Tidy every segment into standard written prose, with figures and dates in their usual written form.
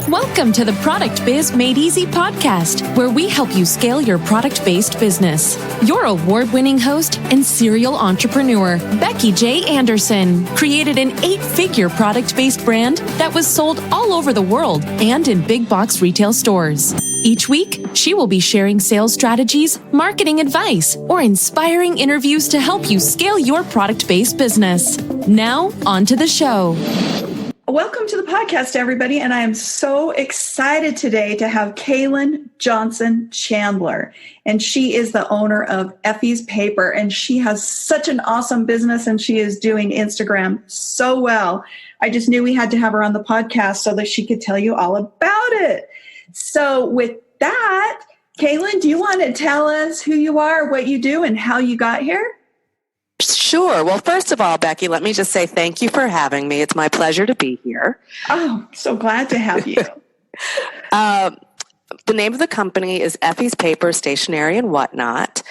Welcome to the Product Biz Made Easy podcast, where we help you scale your product-based business. Your award-winning host and serial entrepreneur, Becky J. Anderson, created an 8-figure product-based brand that was sold all over the world and in big box retail stores. Each week, she will be sharing sales strategies, marketing advice, or inspiring interviews to help you scale your product-based business. Now, on to the show. Welcome to the podcast, everybody, and I am so excited today to have Kaylin Johnson Chandler, and she is the owner of Effie's Paper, and she has such an awesome business, and she is doing Instagram so well. I just knew we had to have her on the podcast so that she could tell you all about it. So with that, Kaylin, do you want to tell us who you are, what you do, and how you got here? Sure. Well, first of all, Becky, let me just say thank you for having me. It's my pleasure to be here. Oh, so glad to have you. The name of the company is Effie's Paper, Stationery, and Whatnot.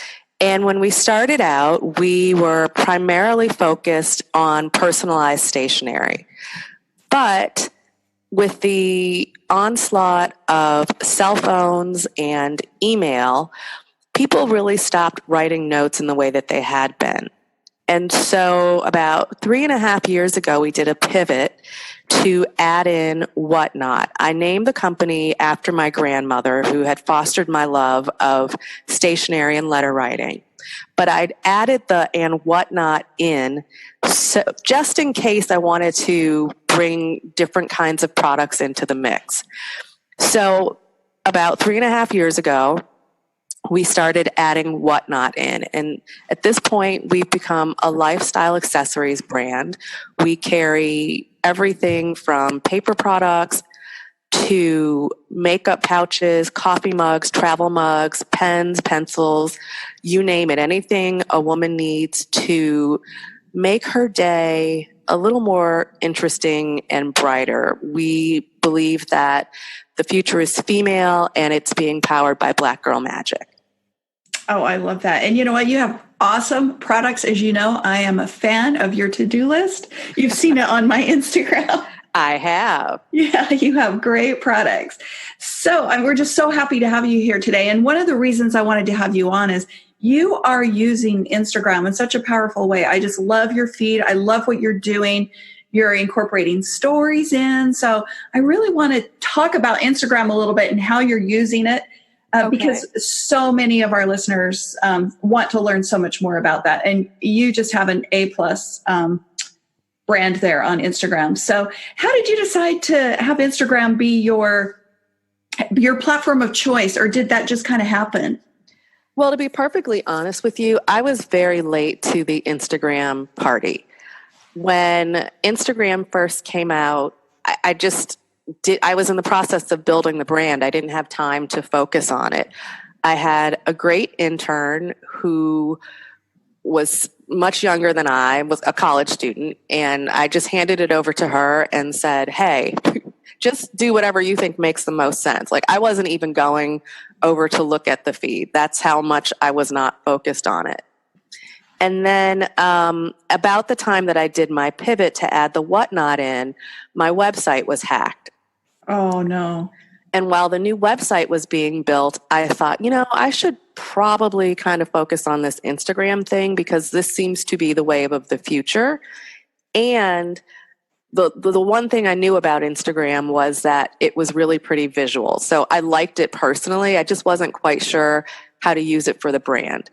And when we started out, we were primarily focused on personalized stationery. But with the onslaught of cell phones and email, people really stopped writing notes in the way that they had been. And so about 3.5 years ago, we did a pivot to add in Whatnot. I named the company after my grandmother, who had fostered my love of stationery and letter writing. But I'd added the and Whatnot in so just in case I wanted to bring different kinds of products into the mix. So about 3.5 years ago, we started adding Whatnot in. And at this point, we've become a lifestyle accessories brand. We carry everything from paper products to makeup pouches, coffee mugs, travel mugs, pens, pencils, you name it, anything a woman needs to make her day a little more interesting and brighter. We believe that the future is female and it's being powered by Black Girl Magic. Oh, I love that. And you know what? You have awesome products. As you know, I am a fan of your to-do list. You've seen it on my Instagram. I have. Yeah, you have great products. So we're just so happy to have you here today. And one of the reasons I wanted to have you on is you are using Instagram in such a powerful way. I just love your feed. I love what you're doing. You're incorporating stories in. So I really want to talk about Instagram a little bit and how you're using it. Because so many of our listeners want to learn so much more about that. And you just have an A+ brand there on Instagram. So how did you decide to have Instagram be your platform of choice, or did that just kind of happen? Well, to be perfectly honest with you, I was very late to the Instagram party. When Instagram first came out, I was in the process of building the brand. I didn't have time to focus on it. I had a great intern who was much younger than I, was a college student, and I just handed it over to her and said, hey, just do whatever you think makes the most sense. Like, I wasn't even going over to look at the feed. That's how much I was not focused on it. And then about the time that I did my pivot to add the Whatnot in, my website was hacked. Oh, no. And while the new website was being built, I thought, I should probably kind of focus on this Instagram thing because this seems to be the wave of the future. And the one thing I knew about Instagram was that it was really pretty visual. So I liked it personally. I just wasn't quite sure how to use it for the brand.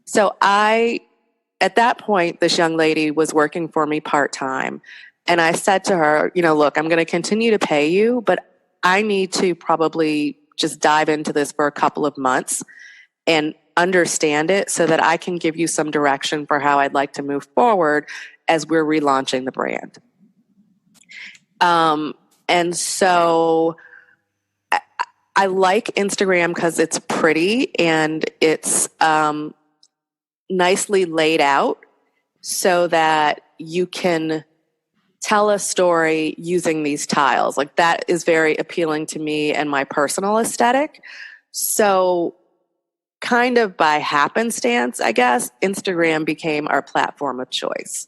So at that point, this young lady was working for me part-time. And I said to her, look, I'm going to continue to pay you, but I need to probably just dive into this for a couple of months and understand it so that I can give you some direction for how I'd like to move forward as we're relaunching the brand. And so I like Instagram because it's pretty and it's nicely laid out so that you can tell a story using these tiles. Like, that is very appealing to me and my personal aesthetic. So kind of by happenstance, I guess, Instagram became our platform of choice.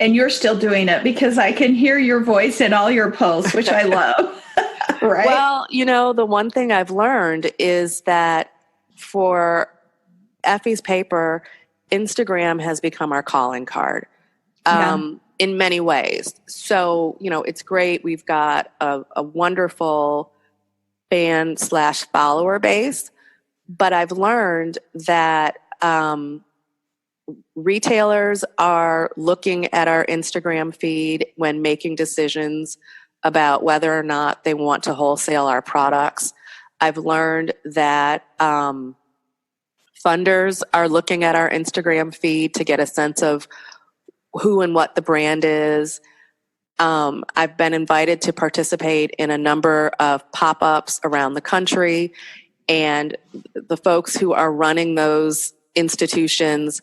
And you're still doing it because I can hear your voice in all your posts, which I love. Right? Well, the one thing I've learned is that for Effie's Paper, Instagram has become our calling card in many ways. So, it's great. We've got a wonderful fan/follower base, but I've learned that retailers are looking at our Instagram feed when making decisions about whether or not they want to wholesale our products. I've learned that funders are looking at our Instagram feed to get a sense of who and what the brand is. I've been invited to participate in a number of pop-ups around the country, and the folks who are running those institutions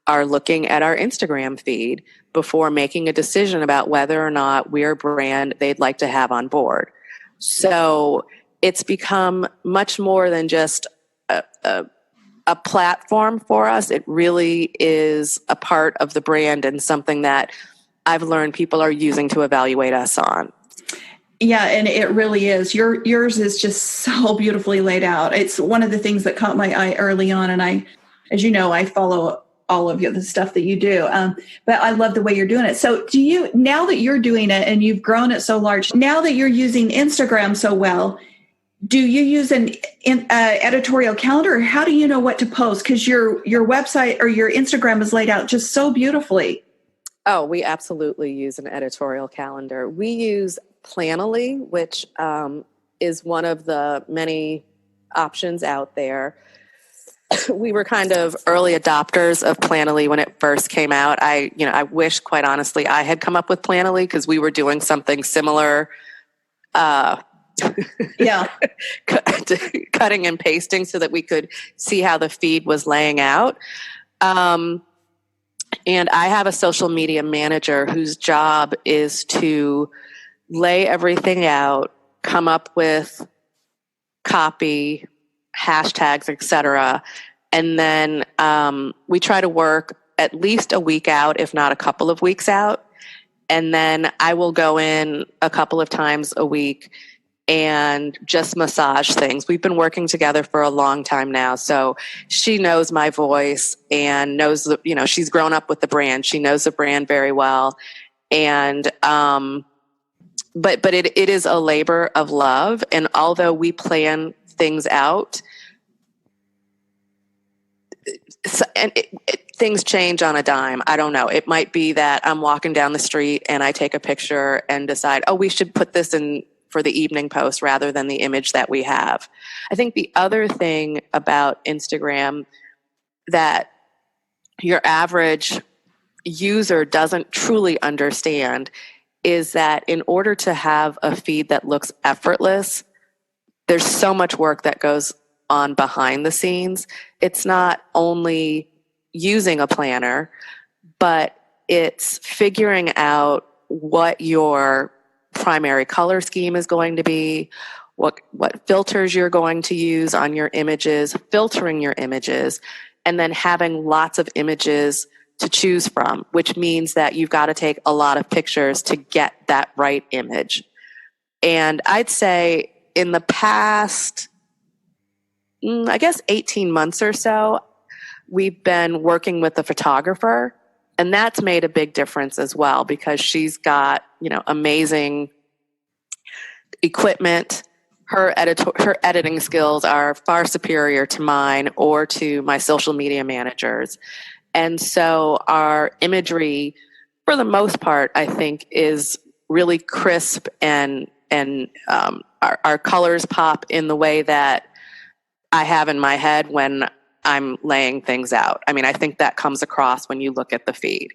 are looking at our Instagram feed before making a decision about whether or not we're a brand they'd like to have on board. So it's become much more than just a platform for us. It really is a part of the brand and something that I've learned people are using to evaluate us on. Yeah, and it really is. Yours is just so beautifully laid out. It's one of the things that caught my eye early on, and I, as you know, I follow all of the stuff that you do. But I love the way you're doing it. So now that you're doing it and you've grown it so large, now that you're using Instagram so well, do you use an editorial calendar, or how do you know what to post? Because your website or your Instagram is laid out just so beautifully. Oh, we absolutely use an editorial calendar. We use Planoly, which is one of the many options out there. We were kind of early adopters of Planoly when it first came out. I wish, quite honestly, I had come up with Planoly because we were doing something similar. Cutting and pasting so that we could see how the feed was laying out. And I have a social media manager whose job is to lay everything out, come up with copy, hashtags, etc. And then we try to work at least a week out, if not a couple of weeks out. And then I will go in a couple of times a week and just massage things. We've been working together for a long time now. So she knows my voice and knows, she's grown up with the brand. She knows the brand very well. And, but it is a labor of love. And although we plan things out, things change on a dime. I don't know. It might be that I'm walking down the street and I take a picture and decide, we should put this in for the evening post rather than the image that we have. I think the other thing about Instagram that your average user doesn't truly understand is that in order to have a feed that looks effortless, there's so much work that goes on behind the scenes. It's not only using a planner, but it's figuring out what your primary color scheme is going to be, what filters you're going to use on your images, filtering your images, and then having lots of images to choose from, which means that you've got to take a lot of pictures to get that right image. And I'd say in the past, 18 months or so, we've been working with a photographer, and that's made a big difference as well because she's got, amazing equipment. Her editing skills are far superior to mine or to my social media managers. And so our imagery, for the most part, I think is really crisp and our colors pop in the way that I have in my head when I'm laying things out. I mean, I think that comes across when you look at the feed.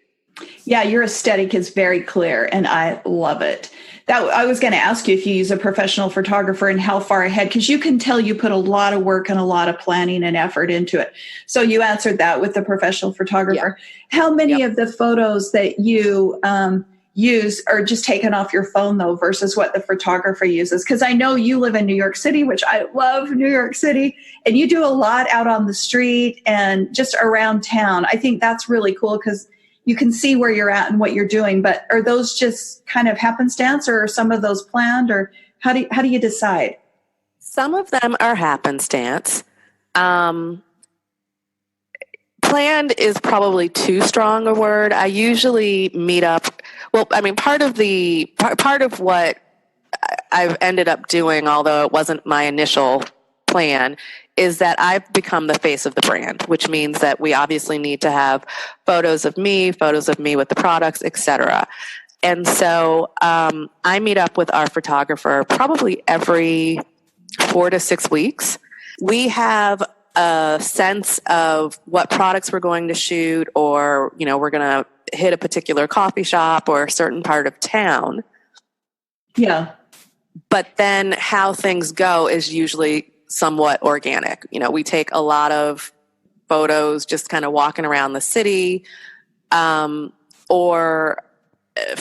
Yeah, your aesthetic is very clear, and I love it. I was going to ask you if you use a professional photographer and how far ahead, because you can tell you put a lot of work and a lot of planning and effort into it. So you answered that with the professional photographer. Yeah. How many of the photos that you use are just taken off your phone, though, versus what the photographer uses? Because I know you live in New York City, which I love New York City, and you do a lot out on the street and just around town. I think that's really cool because you can see where you're at and what you're doing. But are those just kind of happenstance, or are some of those planned, or how do you decide? Some of them are happenstance. Planned is probably too strong a word. I usually meet up. Well, I mean, part of what I've ended up doing, although it wasn't my initial plan, is that I've become the face of the brand, which means that we obviously need to have photos of me with the products, etc. And so I meet up with our photographer probably every 4 to 6 weeks. We have a sense of what products we're going to shoot, or, we're going to hit a particular coffee shop or a certain part of town. Yeah. But then how things go is usually somewhat organic. We take a lot of photos just kind of walking around the city, or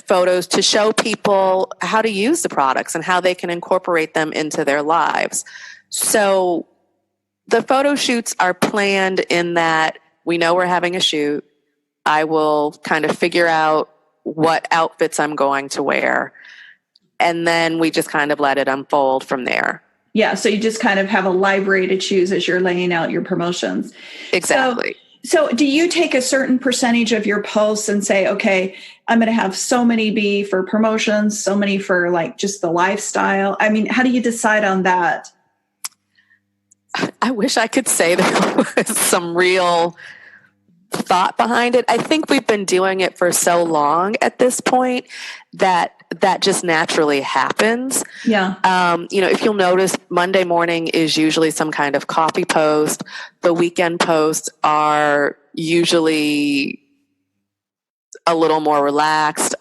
photos to show people how to use the products and how they can incorporate them into their lives. So the photo shoots are planned in that we know we're having a shoot. I will kind of figure out what outfits I'm going to wear, and then we just kind of let it unfold from there. Yeah, so you just kind of have a library to choose as you're laying out your promotions. Exactly. So do you take a certain percentage of your posts and say, okay, I'm going to have so many be for promotions, so many for like just the lifestyle? I mean, how do you decide on that? I wish I could say there was some real thought behind it. I think we've been doing it for so long at this point that just naturally happens. Yeah. If you'll notice, Monday morning is usually some kind of coffee post. The weekend posts are usually a little more relaxed.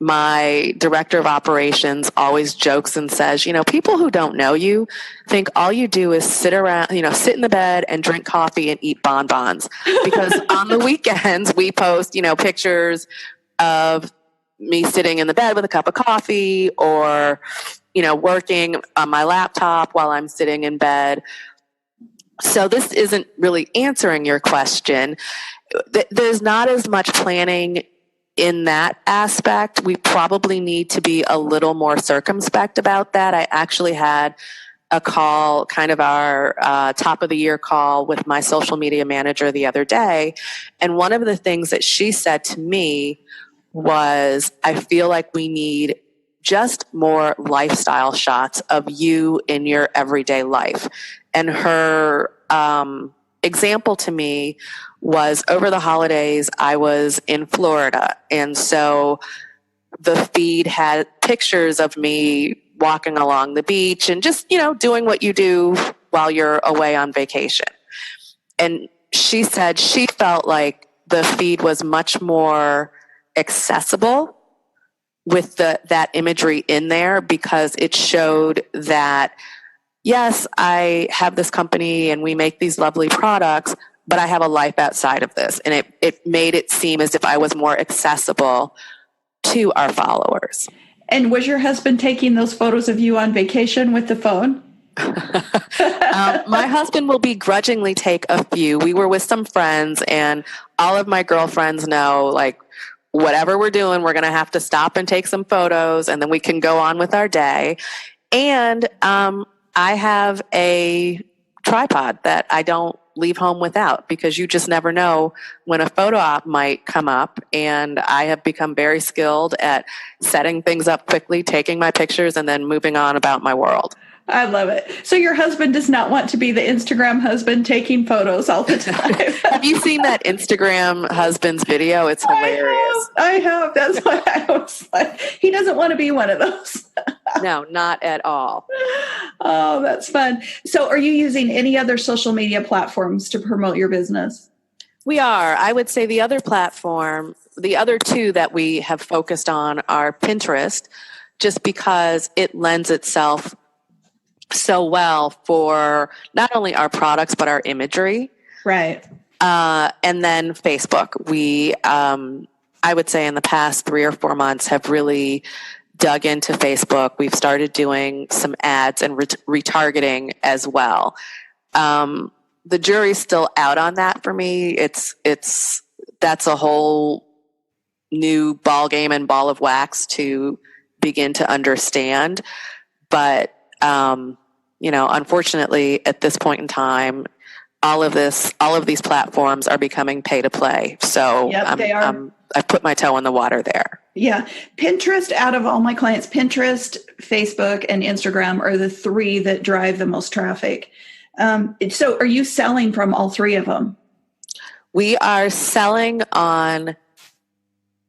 My director of operations always jokes and says, people who don't know you think all you do is sit around, sit in the bed and drink coffee and eat bonbons. Because on the weekends, we post, pictures of me sitting in the bed with a cup of coffee, or, working on my laptop while I'm sitting in bed. So this isn't really answering your question. There's not as much planning in that aspect. We probably need to be a little more circumspect about that. I actually had a call, kind of our top of the year call with my social media manager the other day. And one of the things that she said to me was, I feel like we need just more lifestyle shots of you in your everyday life. And her example to me was, over the holidays, I was in Florida. And so the feed had pictures of me walking along the beach and just, doing what you do while you're away on vacation. And she said she felt like the feed was much more accessible with that imagery in there, because it showed that, yes, I have this company and we make these lovely products, but I have a life outside of this. And it made it seem as if I was more accessible to our followers. And was your husband taking those photos of you on vacation with the phone? My husband will begrudgingly take a few. We were with some friends, and all of my girlfriends know, like, whatever we're doing, we're going to have to stop and take some photos, and then we can go on with our day. And I have a tripod that I don't leave home without, because you just never know when a photo op might come up. And I have become very skilled at setting things up quickly, taking my pictures, and then moving on about my world. I love it. So your husband does not want to be the Instagram husband taking photos all the time. Have you seen that Instagram husband's video? It's hilarious. I have. That's why I was like, he doesn't want to be one of those. No, not at all. Oh, that's fun. So are you using any other social media platforms to promote your business? We are. I would say the other two that we have focused on are Pinterest, just because it lends itself so well for not only our products, but our imagery. Right. And then Facebook. We, I would say in the past 3 or 4 months, have really dug into Facebook. We've started doing some ads and retargeting as well. The jury's still out on that for me. It's that's a whole new ball game and ball of wax to begin to understand. But, unfortunately at this point in time, all of these platforms are becoming pay to play. So they are. I've put my toe in the water there. Yeah. Pinterest, out of all my clients, Pinterest, Facebook, and Instagram are the three that drive the most traffic. So are you selling from all three of them? We are selling on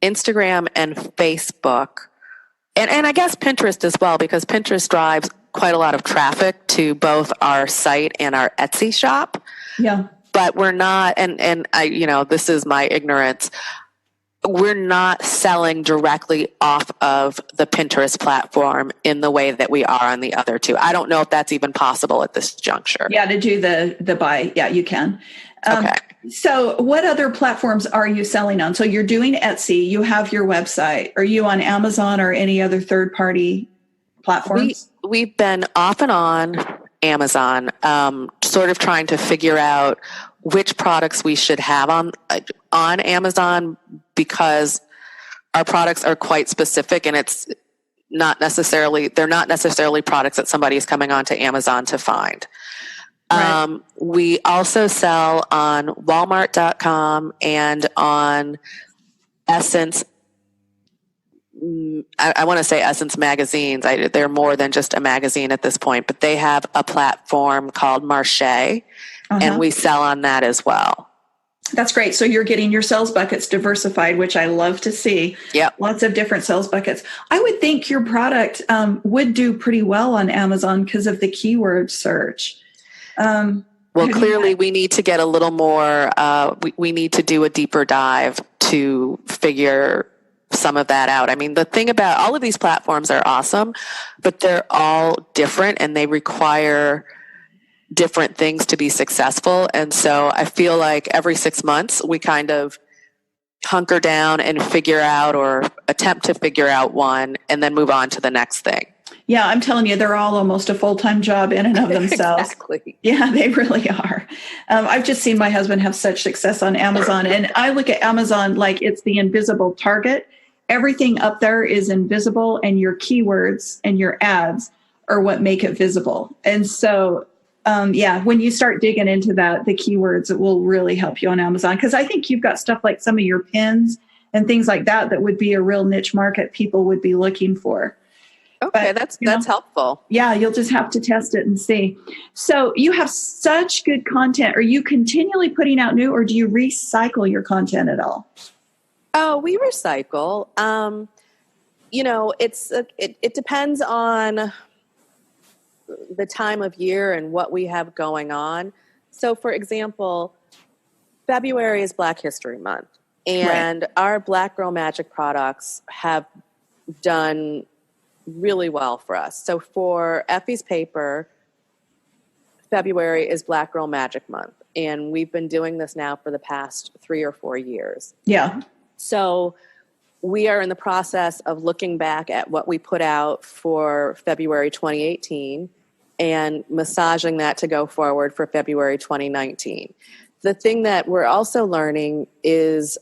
Instagram and Facebook, and I guess Pinterest as well, because Pinterest drives quite a lot of traffic to both our site and our Etsy shop. Yeah. But we're not, and I, this is my ignorance, we're not selling directly off of the Pinterest platform in the way that we are on the other two. I don't know if that's even possible at this juncture. Yeah, to do the buy. Yeah, you can. Okay. So what other platforms are you selling on? So you're doing Etsy, you have your website. Are you on Amazon or any other third-party platforms? We've been off and on Amazon, sort of trying to figure out which products we should have on Amazon, because our products are quite specific, and they're not necessarily products that somebody is coming onto Amazon to find. Right. We also sell on Walmart.com and on Essence. I want to say Essence magazines. They're more than just a magazine at this point, but they have a platform called Marche, and we sell on that as well. That's great. So you're getting your sales buckets diversified, which I love to see. Yep. Lots of different sales buckets. I would think your product would do pretty well on Amazon because of the keyword search. Well, clearly we need to get a little more, we need to do a deeper dive to figure some of that out. I mean, the thing about all of these platforms are awesome, but they're all different and they require different things to be successful. And so I feel like every 6 months we kind of hunker down and figure out, or attempt to figure out one, and then move on to the next thing. Yeah, I'm telling you, they're all almost a full-time job in and of themselves. Exactly. Yeah, they really are. I've just seen my husband have such success on Amazon, and I look at Amazon like it's the invisible target. Everything up there is invisible, and your keywords and your ads are what make it visible. And so, when you start digging into that, the keywords, it will really help you on Amazon. Because I think you've got stuff like some of your pins and things like that would be a real niche market people would be looking for. Okay, but, that's helpful. Yeah, you'll just have to test it and see. So you have such good content. Are you continually putting out new, or do you recycle your content at all? Oh, we recycle. It depends on the time of year and what we have going on. So, for example, February is Black History Month, and our Black Girl Magic products have done really well for us. So for Effie's Paper, February is Black Girl Magic Month, and we've been doing this now for the past 3 or 4 years. Yeah. So we are in the process of looking back at what we put out for February 2018 and massaging that to go forward for February 2019. The thing that we're also learning is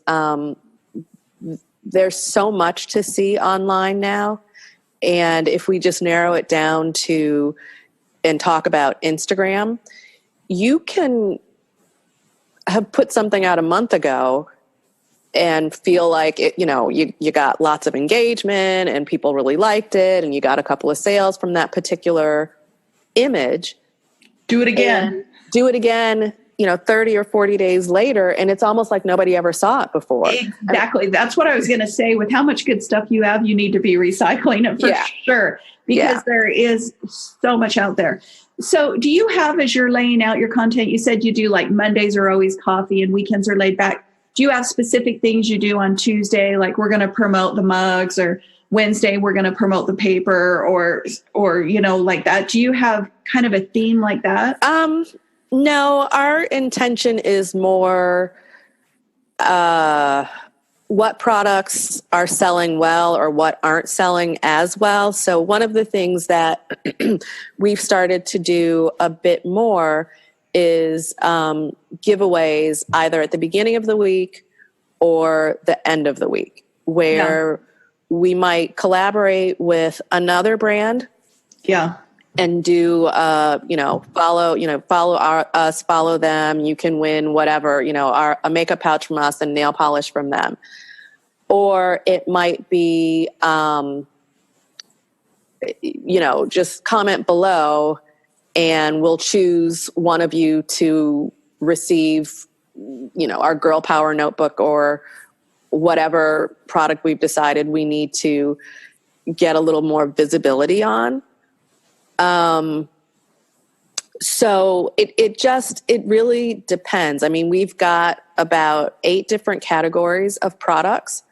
there's so much to see online now. And if we just narrow it down to and talk about Instagram, you can have put something out a month ago and feel like it, you got lots of engagement and people really liked it and you got a couple of sales from that particular image. Do it again. 30 or 40 days later, and it's almost like nobody ever saw it before. Exactly. That's what I was going to say. With how much good stuff you have, you need to be recycling it for sure, because there is so much out there. So do you have, as you're laying out your content, you said you do like Mondays are always coffee and weekends are laid back. Do you have specific things you do on Tuesday? Like we're going to promote the mugs, or Wednesday we're going to promote the paper, or like that. Do you have kind of a theme like that? No, our intention is more what products are selling well or what aren't selling as well. So one of the things that we've started to do a bit more is giveaways either at the beginning of the week or the end of the week, where we might collaborate with another brand. Yeah. And do, follow us, follow them. You can win whatever, a makeup pouch from us and nail polish from them. Or it might be, just comment below and we'll choose one of you to receive, our Girl Power notebook or whatever product we've decided we need to get a little more visibility on. So it really depends. I mean, we've got about 8 different categories of products,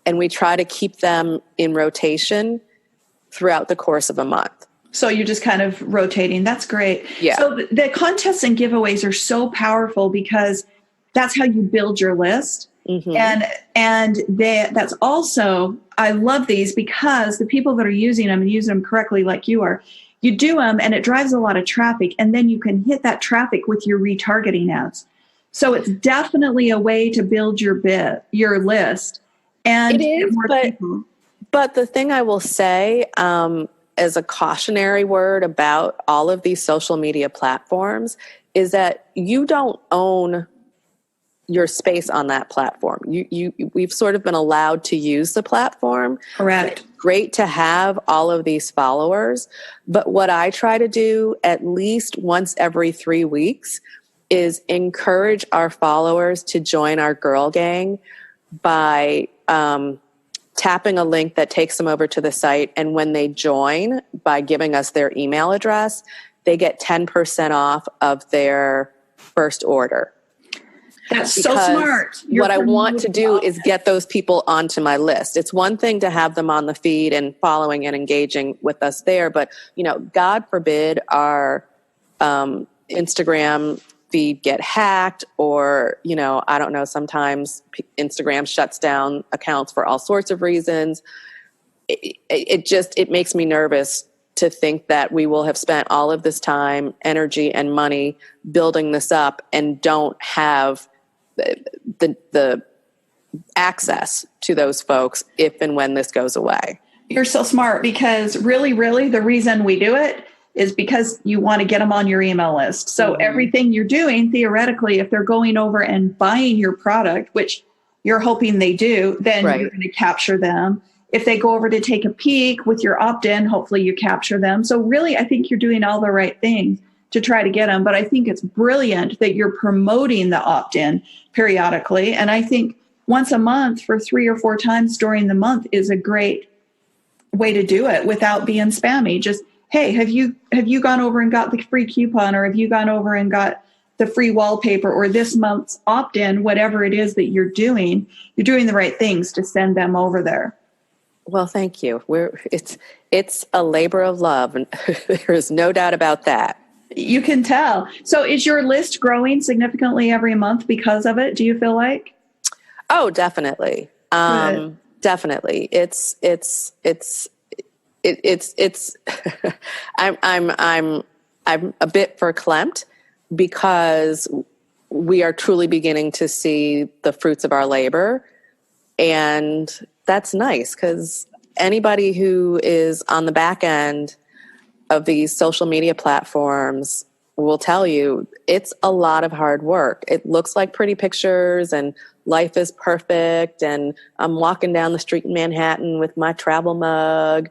and we try to keep them in rotation throughout the course of a month. So you're just kind of rotating. That's great. Yeah. So the contests and giveaways are so powerful because that's how you build your list. Mm-hmm. And that's also, I love these because the people that are using them and using them correctly, like you are, you do them and it drives a lot of traffic, and then you can hit that traffic with your retargeting ads. So it's definitely a way to build your list. And it is, but the thing I will say, as a cautionary word about all of these social media platforms is that you don't own your space on that platform. We've sort of been allowed to use the platform. Correct. It's great to have all of these followers, but what I try to do at least once every 3 weeks is encourage our followers to join our girl gang by tapping a link that takes them over to the site, and when they join by giving us their email address, they get 10% off of their first order. That's so smart. What I want to do is get those people onto my list. It's one thing to have them on the feed and following and engaging with us there, but God forbid our Instagram feed get hacked, or I don't know, sometimes Instagram shuts down accounts for all sorts of reasons. It makes me nervous to think that we will have spent all of this time, energy, and money building this up and don't have the access to those folks if and when this goes away. You're so smart, because really, really the reason we do it is because you want to get them on your email list. So everything you're doing, theoretically, if they're going over and buying your product, which you're hoping they do, then you're going to capture them. If they go over to take a peek with your opt-in, hopefully you capture them. So really, I think you're doing all the right things to try to get them. But I think it's brilliant that you're promoting the opt-in periodically. And I think once a month for 3 or 4 times during the month is a great way to do it without being spammy. Just, hey, have you gone over and got the free coupon, or have you gone over and got the free wallpaper, or this month's opt-in, whatever it is that you're doing the right things to send them over there. Well, thank you. It's a labor of love, and there is no doubt about that. You can tell. So is your list growing significantly every month because of it? Do you feel like? Oh, definitely. Definitely. It's I'm a bit verklempt because we are truly beginning to see the fruits of our labor, and that's nice, because anybody who is on the back end of these social media platforms will tell you it's a lot of hard work. It looks like pretty pictures and life is perfect, and I'm walking down the street in Manhattan with my travel mug,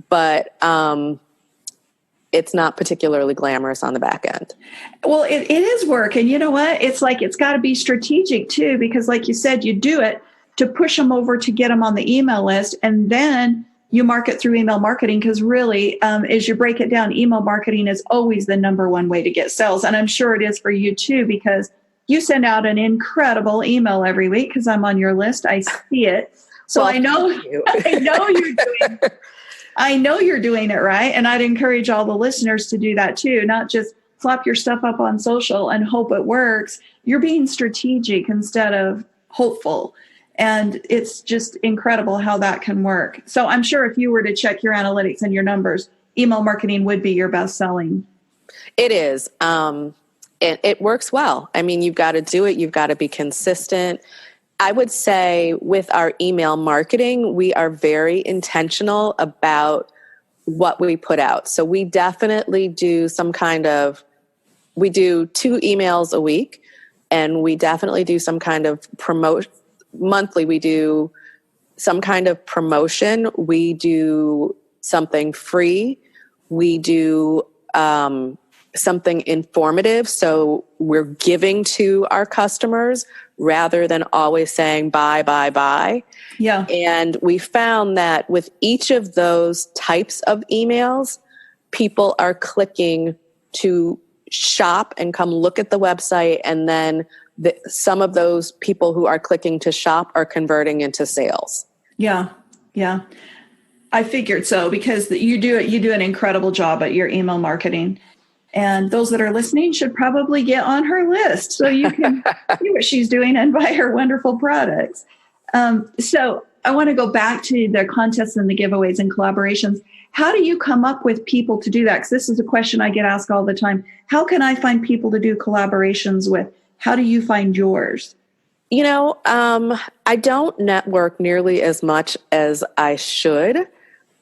but it's not particularly glamorous on the back end. Well, it is work. And you know what? It's like, it's got to be strategic too, because like you said, you do it to push them over to get them on the email list. And then you market through email marketing, because really, as you break it down, email marketing is always the number one way to get sales. And I'm sure it is for you too, because you send out an incredible email every week, because I'm on your list. I see it. So well, I know you're doing it right. And I'd encourage all the listeners to do that too, not just slap your stuff up on social and hope it works. You're being strategic instead of hopeful. And it's just incredible how that can work. So I'm sure if you were to check your analytics and your numbers, email marketing would be your best selling. It is. It works well. I mean, you've got to do it. You've got to be consistent. I would say with our email marketing, we are very intentional about what we put out. So we definitely do we do 2 emails a week, and we definitely do some kind of monthly. We do some kind of promotion. We do something free. We do something informative. So we're giving to our customers rather than always saying buy, buy, buy. Yeah. And we found that with each of those types of emails, people are clicking to shop and come look at the website. And then some of those people who are clicking to shop are converting into sales. Yeah. Yeah. I figured so, because you do an incredible job at your email marketing. And those that are listening should probably get on her list so you can see what she's doing and buy her wonderful products. So I want to go back to the contests and the giveaways and collaborations. How do you come up with people to do that? Because this is a question I get asked all the time. How can I find people to do collaborations with? How do you find yours? I don't network nearly as much as I should.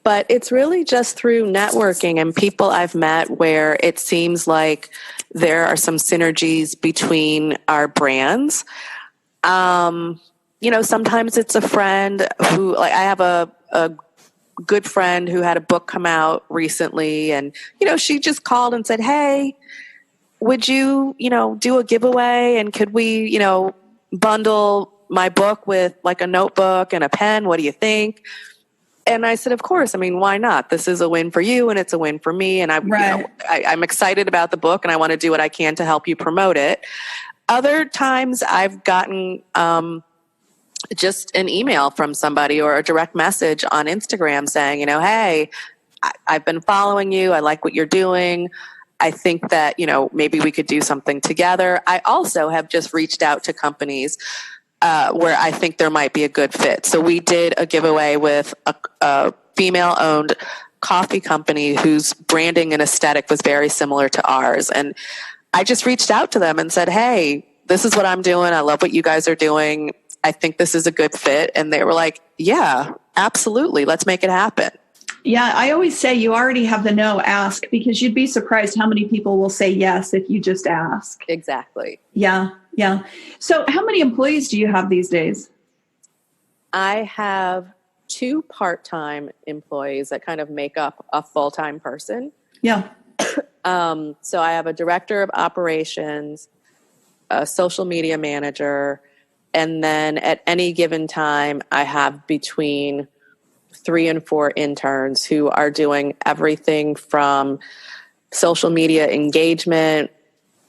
But it's really just through networking and people I've met where it seems like there are some synergies between our brands. Sometimes it's a friend who, like, I have a good friend who had a book come out recently, and, she just called and said, hey, would you, do a giveaway, and could we, bundle my book with like a notebook and a pen? What do you think? And I said, of course. I mean, why not? This is a win for you and it's a win for me. And I'm excited about the book and I want to do what I can to help you promote it. Other times I've gotten just an email from somebody or a direct message on Instagram saying, hey, I've been following you. I like what you're doing. I think that, maybe we could do something together. I also have just reached out to companies where I think there might be a good fit. So we did a giveaway with a female-owned coffee company whose branding and aesthetic was very similar to ours. And I just reached out to them and said, hey, this is what I'm doing. I love what you guys are doing. I think this is a good fit. And they were like, yeah, absolutely. Let's make it happen. Yeah, I always say you already have the no, ask, because you'd be surprised how many people will say yes if you just ask. Exactly. Yeah. Yeah. So how many employees do you have these days? I have 2 part-time employees that kind of make up a full-time person. Yeah. So I have a director of operations, a social media manager, and then at any given time, I have between 3 and 4 interns who are doing everything from social media engagement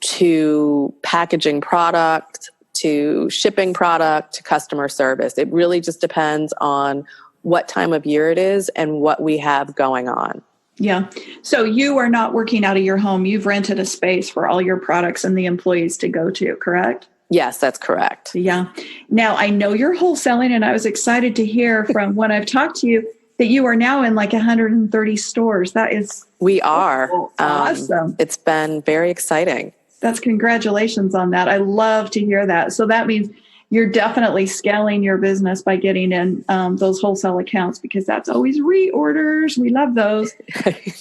to packaging product, to shipping product, to customer service. It really just depends on what time of year it is and what we have going on. Yeah. So you are not working out of your home. You've rented a space for all your products and the employees to go to, correct? Yes, that's correct. Yeah. Now, I know you're wholesaling, and I was excited to hear from when I've talked to you that you are now in like 130 stores. That is... We are. Awesome. It's been very exciting. That's congratulations on that. I love to hear that. So that means you're definitely scaling your business by getting in those wholesale accounts, because that's always reorders. We love those.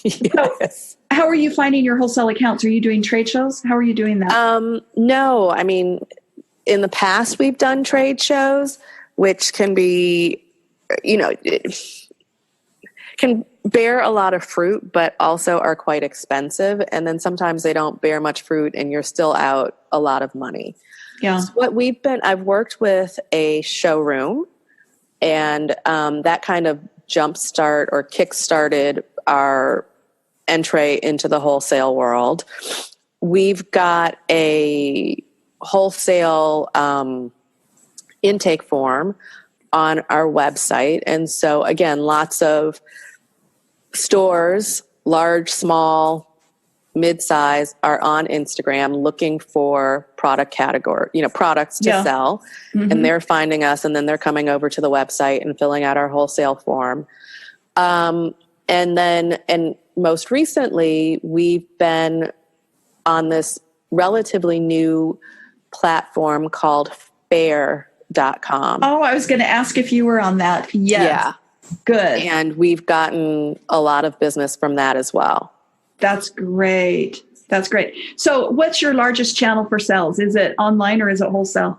Yes. So how are you finding your wholesale accounts? Are you doing trade shows? How are you doing that? No, I mean, in the past we've done trade shows, which can be, can bear a lot of fruit, but also are quite expensive. And then sometimes they don't bear much fruit and you're still out a lot of money. Yeah. So I've worked with a showroom, and that kind of jumpstart or kickstarted our entree into the wholesale world. We've got a wholesale intake form on our website. And so again, lots of stores, large, small, mid-size, are on Instagram looking for product category, products to sell. Mm-hmm. And they're finding us, and then they're coming over to the website and filling out our wholesale form. And most recently, we've been on this relatively new platform called Faire, www.epicpapers.com. Oh, I was going to ask if you were on that. Yes. Yeah. Good. And we've gotten a lot of business from that as well. That's great. That's great. So what's your largest channel for sales? Is it online or is it wholesale?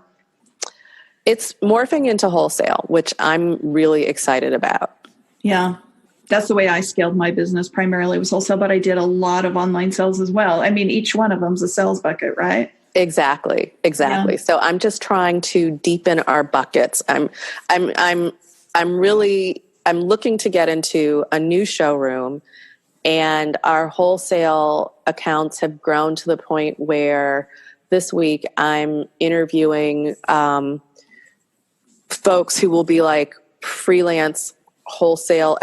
It's morphing into wholesale, which I'm really excited about. Yeah. That's the way I scaled my business. Primarily was wholesale, but I did a lot of online sales as well. I mean, each one of them's a sales bucket, right? Exactly. Yeah. So I'm just trying to deepen our buckets. I'm looking to get into a new showroom, and our wholesale accounts have grown to the point where this week I'm interviewing folks who will be like freelance wholesale.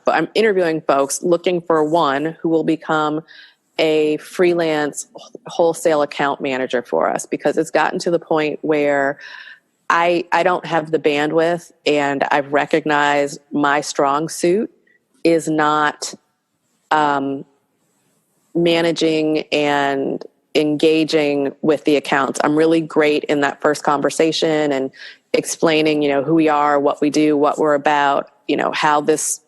I'm interviewing folks looking for one who will become a freelance wholesale account manager for us, because it's gotten to the point where I don't have the bandwidth, and I've recognized my strong suit is not managing and engaging with the accounts. I'm really great in that first conversation and explaining, who we are, what we do, what we're about, how these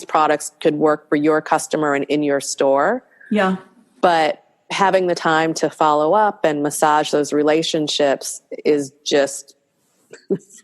products could work for your customer and in your store. Yeah. But having the time to follow up and massage those relationships is just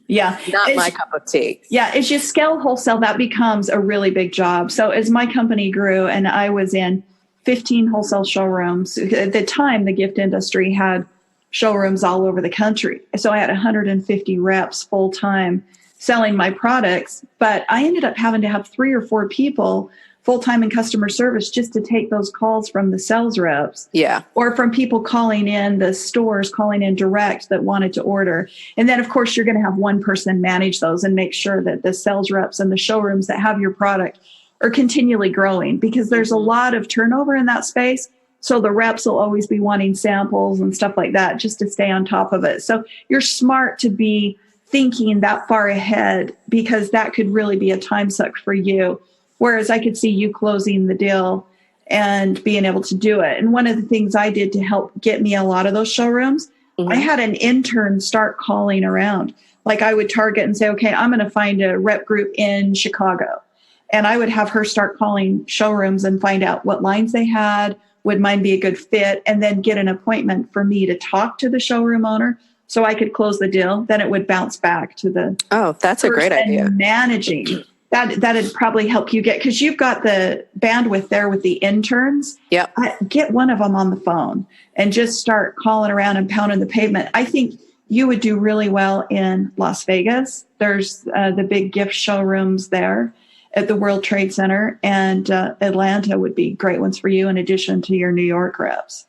not my cup of tea. Yeah. As you scale wholesale, that becomes a really big job. So as my company grew and I was in 15 wholesale showrooms, at the time, the gift industry had showrooms all over the country. So I had 150 reps full time selling my products, but I ended up having to have 3 or 4 people full time in customer service just to take those calls from the sales reps. Yeah. Or from people calling in, the stores calling in direct that wanted to order. And then, of course, you're going to have one person manage those and make sure that the sales reps and the showrooms that have your product are continually growing, because there's a lot of turnover in that space. So the reps will always be wanting samples and stuff like that just to stay on top of it. So you're smart to be thinking that far ahead, because that could really be a time suck for you. Whereas I could see you closing the deal and being able to do it. And one of the things I did to help get me a lot of those showrooms, I had an intern start calling around. Like I would target and say, okay, I'm going to find a rep group in Chicago. And I would have her start calling showrooms and find out what lines they had, would mine be a good fit, and then get an appointment for me to talk to the showroom owner so I could close the deal. Then it would bounce back to the that's a great idea. Managing. That'd probably help you get, because you've got the bandwidth there with the interns. Yeah. Get one of them on the phone and just start calling around and pounding the pavement. I think you would do really well in Las Vegas. There's the big gift showrooms there at the World Trade Center, and Atlanta would be great ones for you in addition to your New York reps.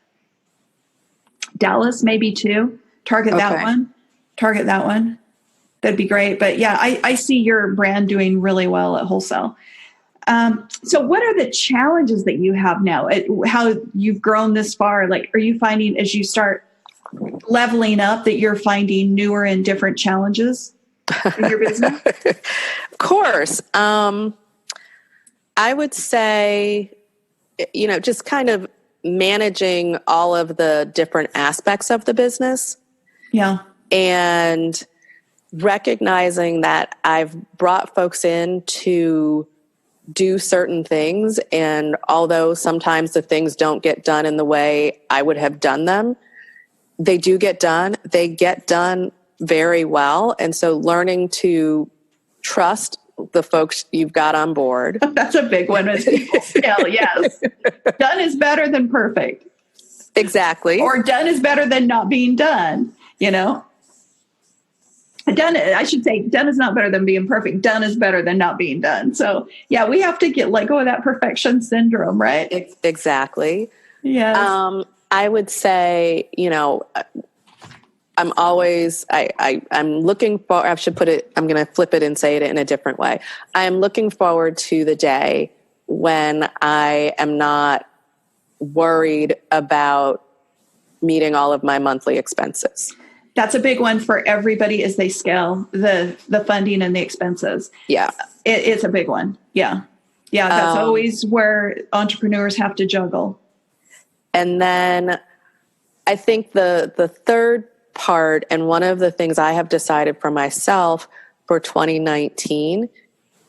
Dallas, maybe too. Target that one. That'd be great. But yeah, I see your brand doing really well at wholesale. So what are the challenges that you have now? How you've grown this far? Like, are you finding as you start leveling up that you're finding newer and different challenges in your business? Of course. I would say, just kind of managing all of the different aspects of the business. Yeah. And recognizing that I've brought folks in to do certain things, and although sometimes the things don't get done in the way I would have done them, they do get done. They get done very well. And so learning to trust the folks you've got on board. That's a big one with people still, yes. Done is better than perfect. Exactly. Or done is better than not being done, Done is not better than being perfect. Done is better than not being done. So yeah, we have to let go of that perfection syndrome, right? Exactly. Yeah. I would say, I'm always, I'm looking for, I'm going to flip it and say it in a different way. I am looking forward to the day when I am not worried about meeting all of my monthly expenses. That's a big one for everybody as they scale the funding and the expenses. Yeah. It's a big one. Yeah. Yeah. That's always where entrepreneurs have to juggle. And then I think the third part, and one of the things I have decided for myself for 2019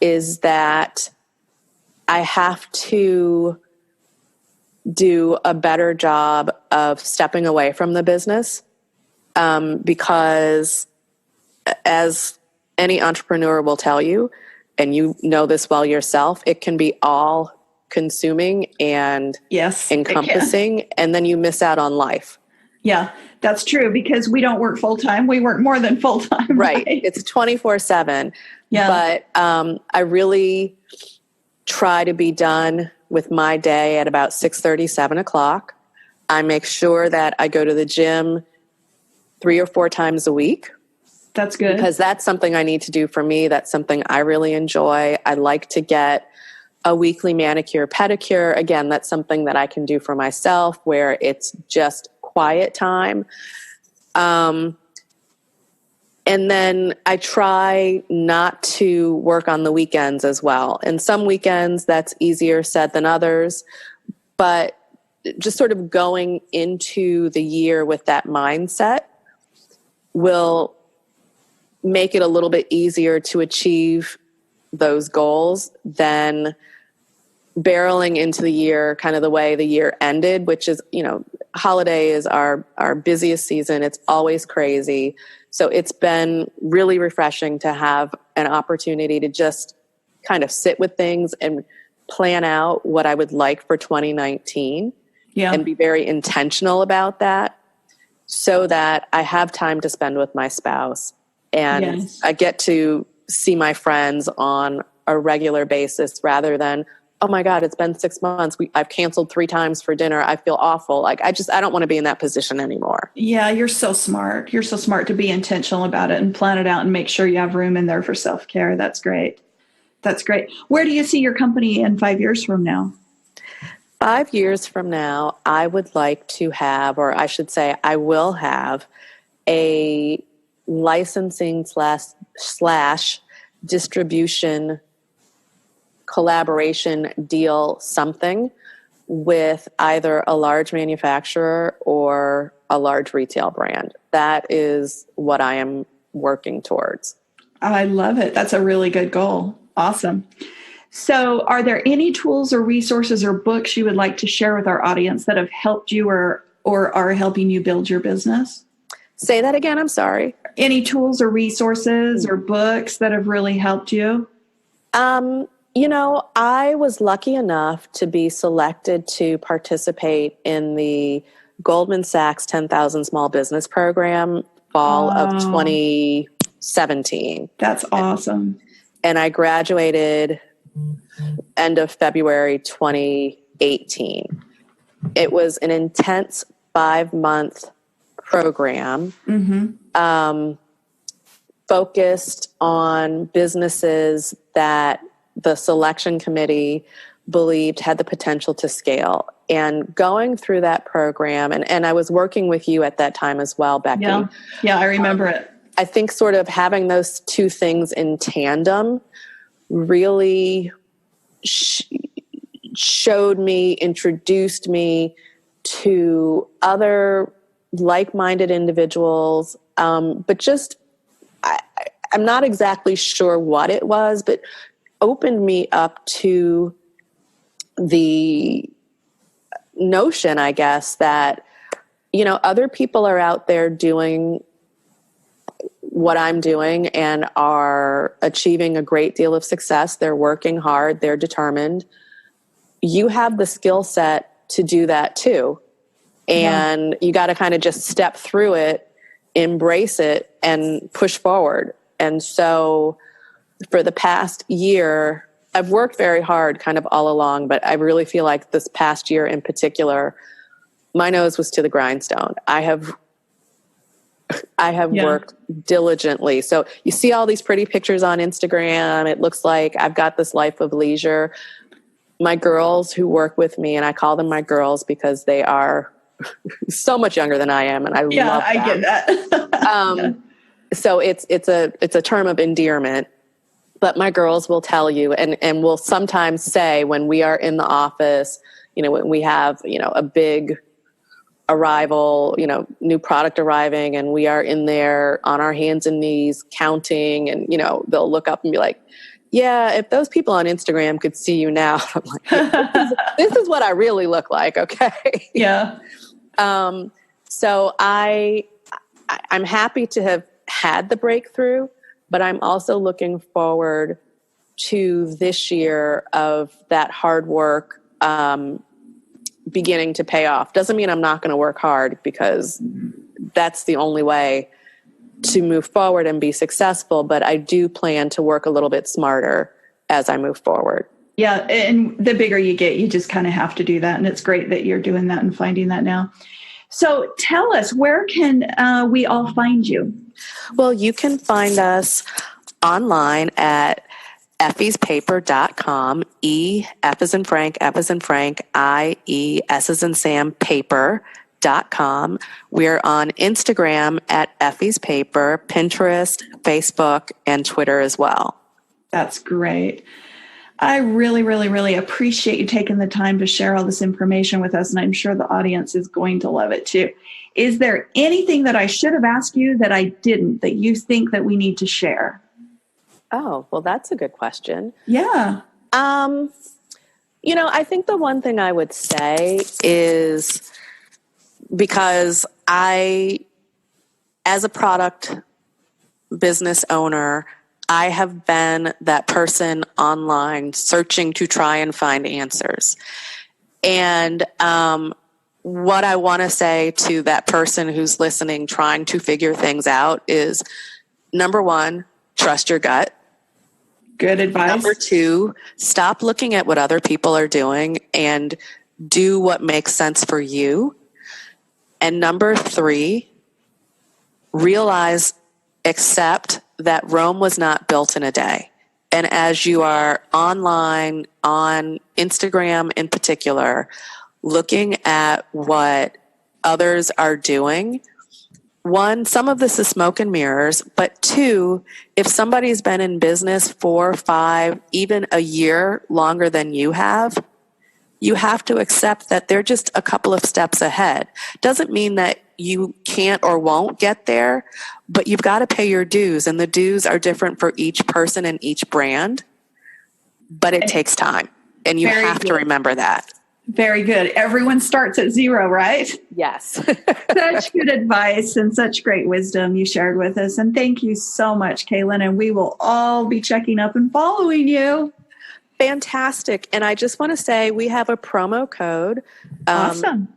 is that I have to do a better job of stepping away from the business, because as any entrepreneur will tell you, and you know this well yourself, it can be all consuming and encompassing, and then you miss out on life. Yeah, that's true, because we don't work full-time. We work more than full-time. Right. It's 24/7. Yeah. But I really try to be done with my day at about 6:30, 7 o'clock. I make sure that I go to the gym 3 or 4 times a week. That's good. Because that's something I need to do for me. That's something I really enjoy. I like to get a weekly manicure, pedicure. Again, that's something that I can do for myself where it's just quiet time. And then I try not to work on the weekends as well. And some weekends that's easier said than others, but just sort of going into the year with that mindset will make it a little bit easier to achieve those goals than barreling into the year kind of the way the year ended, which is, holiday is our busiest season. It's always crazy. So it's been really refreshing to have an opportunity to just kind of sit with things and plan out what I would like for 2019 and be very intentional about that so that I have time to spend with my spouse and I get to see my friends on a regular basis rather than, oh my God, it's been 6 months. I've canceled 3 times for dinner. I feel awful. Like I don't want to be in that position anymore. Yeah, you're so smart. You're so smart to be intentional about it and plan it out and make sure you have room in there for self-care. That's great. That's great. Where do you see your company in 5 years from now? 5 years from now, I would like to have, or I should say I will have, a licensing slash distribution collaboration deal, something with either a large manufacturer or a large retail brand. That is what I am working towards. I love it. That's a really good goal. Awesome. So are there any tools or resources or books you would like to share with our audience that have helped you or are helping you build your business? Say that again. I'm sorry. Any tools or resources or books that have really helped you? I was lucky enough to be selected to participate in the Goldman Sachs 10,000 Small Business Program fall of 2017. That's awesome. And I graduated end of February 2018. It was an intense 5-month program focused on businesses that the selection committee believed had the potential to scale. And going through that program, and I was working with you at that time as well, Becky. Yeah, I remember it. I think sort of having those two things in tandem really showed me, introduced me to other like-minded individuals, but just, I'm not exactly sure what it was, but opened me up to the notion, I guess, that, other people are out there doing what I'm doing and are achieving a great deal of success. They're working hard. They're determined. You have the skill set to do that too. And you got to kind of just step through it, embrace it, and push forward. And so for the past year, I've worked very hard kind of all along, but I really feel like this past year in particular, my nose was to the grindstone. I have worked diligently. So you see all these pretty pictures on Instagram. It looks like I've got this life of leisure. My girls who work with me, and I call them my girls because they are so much younger than I am, and I love them. I get that. So it's a term of endearment. But my girls will tell you, and will sometimes say when we are in the office, when we have, a big arrival, new product arriving, and we are in there on our hands and knees counting, and they'll look up and be like, yeah, if those people on Instagram could see you now. I'm like, this is what I really look like. Okay. Yeah. So I'm happy to have had the breakthrough, but I'm also looking forward to this year of that hard work beginning to pay off. Doesn't mean I'm not going to work hard, because that's the only way to move forward and be successful. But I do plan to work a little bit smarter as I move forward. Yeah. And the bigger you get, you just kind of have to do that. And it's great that you're doing that and finding that now. So tell us, where can we all find you? Well, you can find us online at effyspaper.com, F as in Frank, F as in Frank, I-E, S as in Sam, paper.com. We're on Instagram at Effie's Paper, Pinterest, Facebook, and Twitter as well. That's great. I really, really, really appreciate you taking the time to share all this information with us, and I'm sure the audience is going to love it too. Is there anything that I should have asked you that I didn't, that you think that we need to share? Oh, well, that's a good question. Yeah. I think the one thing I would say is, because as a product business owner, I have been that person online searching to try and find answers. And what I want to say to that person who's listening, trying to figure things out, is, number one, trust your gut. Good advice. Number two, stop looking at what other people are doing and do what makes sense for you. And number three, accept that Rome was not built in a day. And as you are online, on Instagram in particular, looking at what others are doing, one, some of this is smoke and mirrors, but two, if somebody's been in business 4, 5, even a year longer than you have to accept that they're just a couple of steps ahead. Doesn't mean that you can't or won't get there, but you've got to pay your dues, and the dues are different for each person and each brand, but it takes time, and you have to remember that. Very good. Everyone starts at zero, right? Yes. Such good advice and such great wisdom you shared with us. And thank you so much, Kaylin. And we will all be checking up and following you. Fantastic. And I just want to say we have a promo code. Awesome.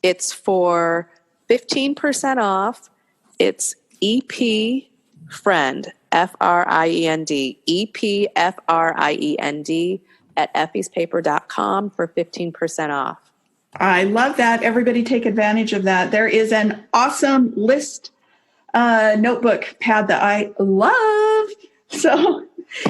It's for 15% off. It's EP Friend, FRIEND, EP FRIEND at effyspaper.com for 15% off. I love that. Everybody take advantage of that. There is an awesome list notebook pad that I love. So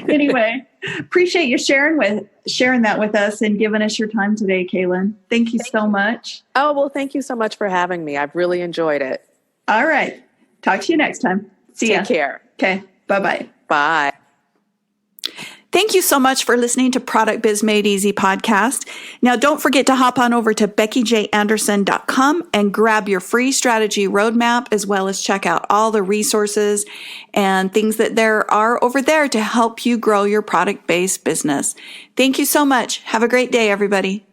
anyway, appreciate you sharing that with us and giving us your time today, Kaylin. Thank you so much. Oh, well, thank you so much for having me. I've really enjoyed it. All right. Talk to you next time. See ya. Take care. Okay. Bye-bye. Bye. Thank you so much for listening to Product Biz Made Easy podcast. Now, don't forget to hop on over to BeckyJAnderson.com and grab your free strategy roadmap, as well as check out all the resources and things that there are over there to help you grow your product-based business. Thank you so much. Have a great day, everybody.